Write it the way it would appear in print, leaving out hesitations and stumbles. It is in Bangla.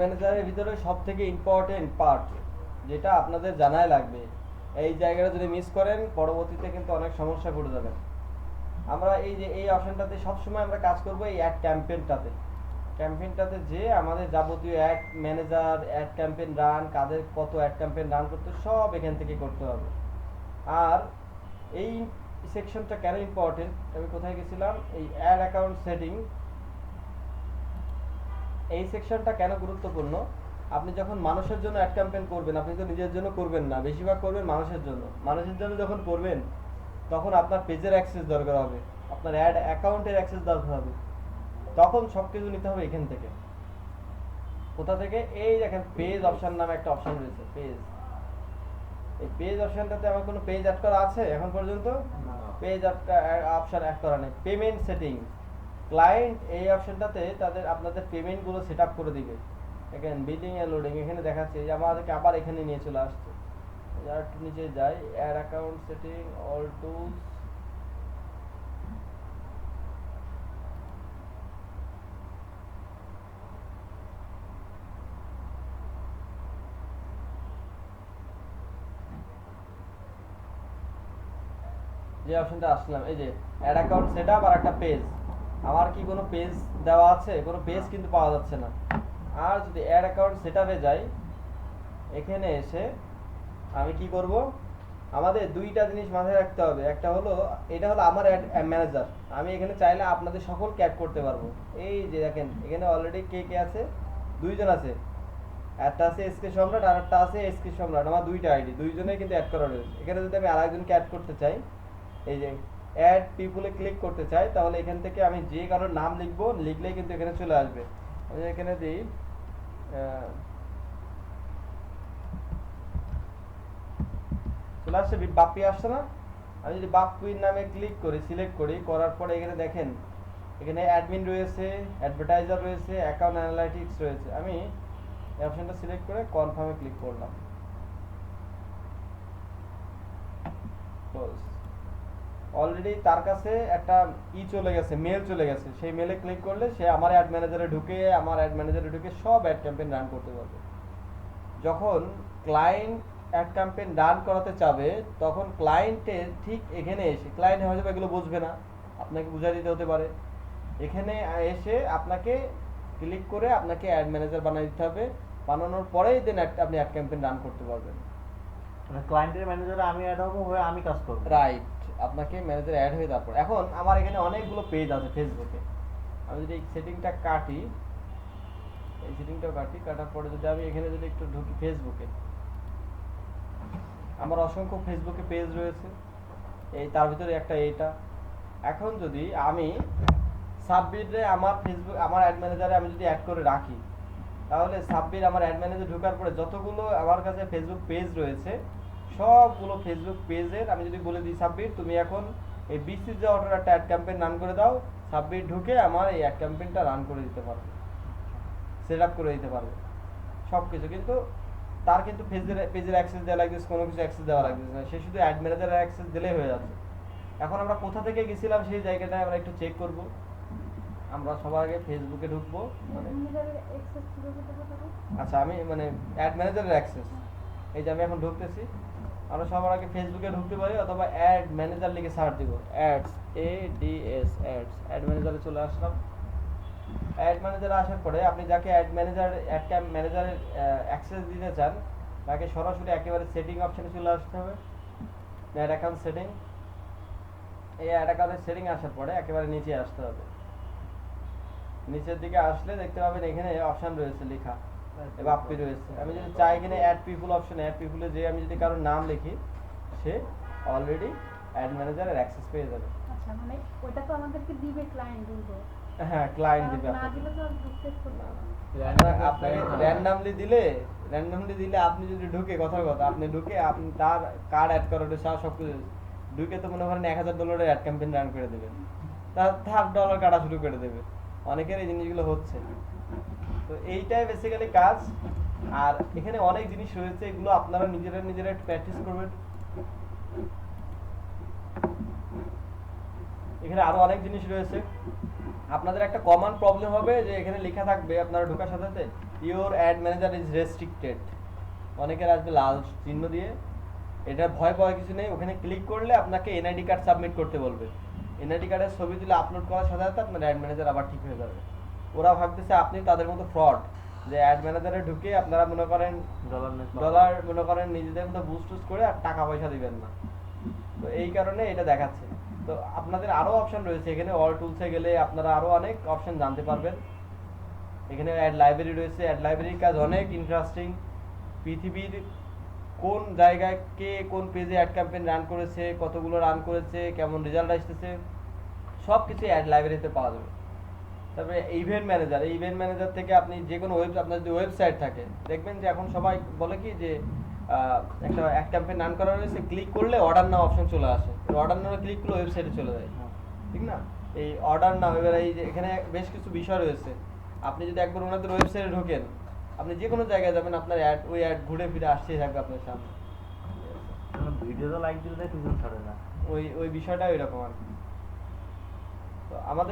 ম্যানেজারের ভিতরে সবথেকে ইম্পর্টেন্ট পার্ট যেটা আপনাদের জানাই লাগবে, এই জায়গাটা যদি মিস করেন পরবর্তীতে কিন্তু অনেক সমস্যা পড়ে যাবেন। আমরা এই যে এই অপশনটাতে সবসময় আমরা কাজ করব এই অ্যাড ক্যাম্পেইনটাতে যে আমাদের যাবতীয় ad manager ad campaign run, কাদের কত অ্যাড ক্যাম্পেইন রান করতে, সব এখান থেকে করতে হবে। আর এই সেকশনটা কেন ইম্পর্টেন্ট, আমি কোথায় গেছিলাম, এই অ্যাড অ্যাকাউন্ট সেটিং, এই সেকশনটা কেন গুরুত্বপূর্ণ। আপনি যখন মানুষের জন্য অ্যাড ক্যাম্পেইন করবেন, আপনি তো নিজের জন্য করবেন না, বেশিরভাগ করবেন মানুষের জন্য যখন করবেন তখন আপনার পেজের অ্যাক্সেস দরকার হবে, আপনার অ্যাড অ্যাকাউন্টের অ্যাক্সেস দরকার হবে, তখন সব কিছু নিতে হবে এখান থেকে। কোথা থেকে, এই দেখেন পেজ অপশন নামে একটা অপশন রয়েছে, পেজ। এই পেজ অপশনটাতে আমার কোনো পেজ অ্যাড করা আছে এখন পর্যন্ত? পেজ অপশন অ্যাড করা নেই। পেমেন্ট সেটিং, ক্লায়েন্ট এই অপশনটাতে তাদের আপনাদের পেমেন্টগুলো সেট আপ করে দিবে। এখানে বিলিং এর লোডিং এখানে দেখাচ্ছে যে আমাদেরকে আবার এখানে নিয়ে চলে আসছে। আর একটু নিচে যাই, add account setting, all tools, যে অপশনটা আসলাম, এই যে অ্যাড অ্যাকাউন্ট সেটআপ আর একটা পেজ। আমার কি কোনো পেজ দেওয়া আছে? কোনো পেজ কিন্তু পাওয়া যাচ্ছে না। আর যদি অ্যাড অ্যাকাউন্ট সেটআপে যাই, এখানে এসে আমি কি করব, আমাদের দুইটা জিনিস মাথায় রাখতে হবে। একটা হলো, এটা হলো আমার অ্যাড ম্যানেজার, আমি এখানে চাইলে আপনাদের সকলকে অ্যাড করতে পারবো। এই যে দেখেন এখানে অলরেডি কে কে আছে, দুইজন আছে, একটা আছে এসকে সম্রাট আর একটা আছে এসকে সম্রাট, আমার দুইটা আইডি, দুইজনেই কিন্তু অ্যাড করা রয়েছে। এখানে যদি আমি আরেকজনকে অ্যাড করতে চাই, এই যে অ্যাড পিপুলে ক্লিক করতে চাই, তাহলে এখান থেকে আমি যে কারোর নাম লিখবো, লিখলেই কিন্তু এখানে চলে আসবে। আমি এখানে দিই চলে আসছে, বাপ্পি আসছে না? আমি যদি বাপ্পির নামে ক্লিক করি, সিলেক্ট করি, করার পরে এখানে দেখেন এখানে অ্যাডমিন রয়েছে, অ্যাডভার্টাইজার রয়েছে, অ্যাকাউন্ট অ্যানালাইটিক্স রয়েছে। আমি এই অপশনটা সিলেক্ট করে কনফার্মে ক্লিক করলাম। অলরেডি তার কাছে একটা চলে গেছে, মেল চলে গেছে, সেই মেলে ক্লিক করলে সে আমার অ্যাড ম্যানেজারে ঢুকে সব অ্যাড ক্যাম্পেইন রান করতে পারবে। যখন ক্লায়েন্ট অ্যাড ক্যাম্পেইন রান করাতে চাবে, তখন ক্লায়েন্টের ঠিক এখানে এসে, ক্লায়েন্ট হয়তো এগুলো বুঝবে না, আপনাকে বুঝাই দিতে হতে পারে, এখানে এসে আপনাকে ক্লিক করে আপনাকে অ্যাড ম্যানেজার বানিয়ে দিতে হবে। বানানোর পরেই দেন আপনি অ্যাড ক্যাম্পেইন রান করতে পারবেন। মানে ক্লায়েন্টের ম্যানেজারে আমি অ্যাড হবো, হয়ে আমি কাজ করবো। রাইট, আপনাকে ম্যানেজার অ্যাড হয়ে তারপর, এখন আমার এখানে অনেকগুলো পেজ আছে ফেসবুকে। আমি যদি এই সেটিংটা কাটি, এই সেটিংটাও কাটি, কাটার পরে যদি আমি এখানে যদি একটু ঢুকি ফেসবুকে, আমার অসংখ্য ফেসবুকে পেজ রয়েছে, এই তার ভিতরে একটা এইটা। এখন যদি আমি সাবমিটে আমার ফেসবুক আমার অ্যাড ম্যানেজারে আমি যদি অ্যাড করে রাখি, তাহলে সাবমিট আমার অ্যাড ম্যানেজার ঢোকার পরে যতগুলো আমার কাছে ফেসবুক পেজ রয়েছে, সবগুলো ফেসবুক পেজের আমি যদি বলে দিই সাবমিট, তুমি এখন এই বিসিজি অটোর একটা অ্যাড ক্যাম্পেইন রান করে দাও, সাবমিট ঢুকে আমার এই অ্যাড ক্যাম্পেইনটা রান করে দিতে পারবে, সেট আপ করে দিতে পারবে সব কিছু। কিন্তু তার কিন্তু পেজের অ্যাক্সেস দেওয়া লাগবে, কোনো কিছু অ্যাক্সেস দেওয়া লাগবে না, সে শুধু অ্যাড ম্যানেজারের অ্যাক্সেস দিলেই হয়ে যাচ্ছে। এখন আমরা কোথা থেকে গেছিলাম সেই জায়গাটায় আমরা একটু চেক করব। আমরা সবার আগে ফেসবুকে ঢুকবো, আচ্ছা আমি মানে অ্যাড ম্যানেজারের অ্যাক্সেস, এই যে আমি এখন ঢুকতেছি, আমরা সবার আগে ফেসবুকে ঢুকতে পারি, অথবা অ্যাড ম্যানেজার লিখে সার্চ দিব, অ্যাডস ADS অ্যাডস, অ্যাড ম্যানেজারে চলে আসলাম। অ্যাড ম্যানেজারে আসার পরে আপনি যাকে অ্যাড ম্যানেজারের অ্যাক্সেস দিতে চান, তাকে সরাসরি একেবারে সেটিং অপশনে চলে আসতে হবে, অ্যাড অ্যাকাউন্ট সেটিং। এই অ্যাড অ্যাকাউন্টের সেটিং আসার পরে একেবারে নিচে আসতে হবে। নিচের দিকে আসলে দেখতে পাবেন এখানে অপশন রয়েছে লেখা, বাপ্পি রয়েছে। আমি যদি চাই এখানে অ্যাড পিপুল অপশন, অ্যাড পিপুলে যে আমি যদি কারোর নাম লিখি, সে অলরেডি অ্যাড ম্যানেজারের অ্যাক্সেস পেয়ে যাবে। আচ্ছা, মানে ওটা তো আমাদেরকে দিবে ক্লায়েন্ট বলবো। হ্যাঁ, ক্লায়েন্ট দিবে না আপনাকে। দিলে তো আর ঢুকতে করতে না। আপনাকে র্যান্ডমলি দিলে আপনি যদি ঢুকে, কথার কথা, আপনি ঢুকে আপনি তার কার্ড অ্যাড করার সব কিছু ঢুকে তো মনে করেন $1000 অ্যাড ক্যাম্পেইন রান করে দেবেন, তার ডলার কাটা শুরু করে দেবে। অনেকের এই জিনিসগুলো হচ্ছে, তো এইটাই বেসিক্যালি কাজ। আর এখানে অনেক জিনিস রয়েছে, এগুলো আপনারা নিজেরা একটু প্র্যাকটিস করবেন। এখানে আরো অনেক জিনিস রয়েছে। আপনাদের একটা কমন প্রবলেম হবে যে এখানে লেখা থাকবে আপনারা ঢোকার সাথে সাথে your add manager is restricted, অনেকের আসবে লাল চিহ্ন দিয়ে। এটা ভয় পাওয়ার কিছু নেই, ওখানে ক্লিক করলে আপনাকে এনআইডি কার্ড সাবমিট করতে বলবে। এনআইডি কার্ডের ছবি তুলে আপলোড করার সাথে সাথে আপনার অ্যাড ম্যানেজার আবার ঠিক হয়ে যাবে। ওরা ভাবতেছে আপনি তাদের মতো ফ্রড, যে অ্যাড ম্যানেজারে ঢুকে আপনারা মনে করেন ডলার মনে করেন নিজেদের মতো বুস্ট টুস্ট করে আর টাকা পয়সা দিবেন না। তো এই কারণে এটা দেখাচ্ছে। তো আপনাদের আরো অপশন রয়েছে এখানে, অল টুলসে গেলে আপনারা আরো অনেক অপশন জানতে পারবেন। এখানে অ্যাড লাইব্রেরি রয়েছে, অ্যাড লাইব্রেরির কাজ অনেক ইন্টারেস্টিং। পৃথিবীর কোন জায়গায় কে কোন পেজে অ্যাড ক্যাম্পেইন রান করেছে, কতগুলো রান করেছে, কেমন রেজাল্ট আসতেছে, সব কিছু অ্যাড লাইব্রেরিতে পাওয়া যাবে। তারপরে ইভেন্ট ম্যানেজার, এই ইভেন্ট ম্যানেজার থেকে আপনি যে কোনো আপনার যদি ওয়েবসাইট থাকে, দেখবেন যে এখন সবাই বলে কি যে একটা অ্যাড ক্যাম্পেইন রান করা রয়েছে, ক্লিক করলে অর্ডার নাও অপশন চলে আসে, অর্ডার নাও ক্লিক করলে ওয়েবসাইটে চলে যায়, ঠিক না? এই অর্ডার নাও, এবার এই যে এখানে বেশ কিছু বিষয় রয়েছে। আপনি যদি একবার ওনাদের ওয়েবসাইটে ঢোকেন, আপনি যে কোনো জায়গায় যাবেন আপনার অ্যাড, ওই অ্যাড ঘুরে ফিরে আসতেই থাকবে আপনার সামনে। ভিডিওতে লাইক দিলে পিছন ছাড়ে না, ওই ওই বিষয়টা এরকম আর কি। তো আমাদের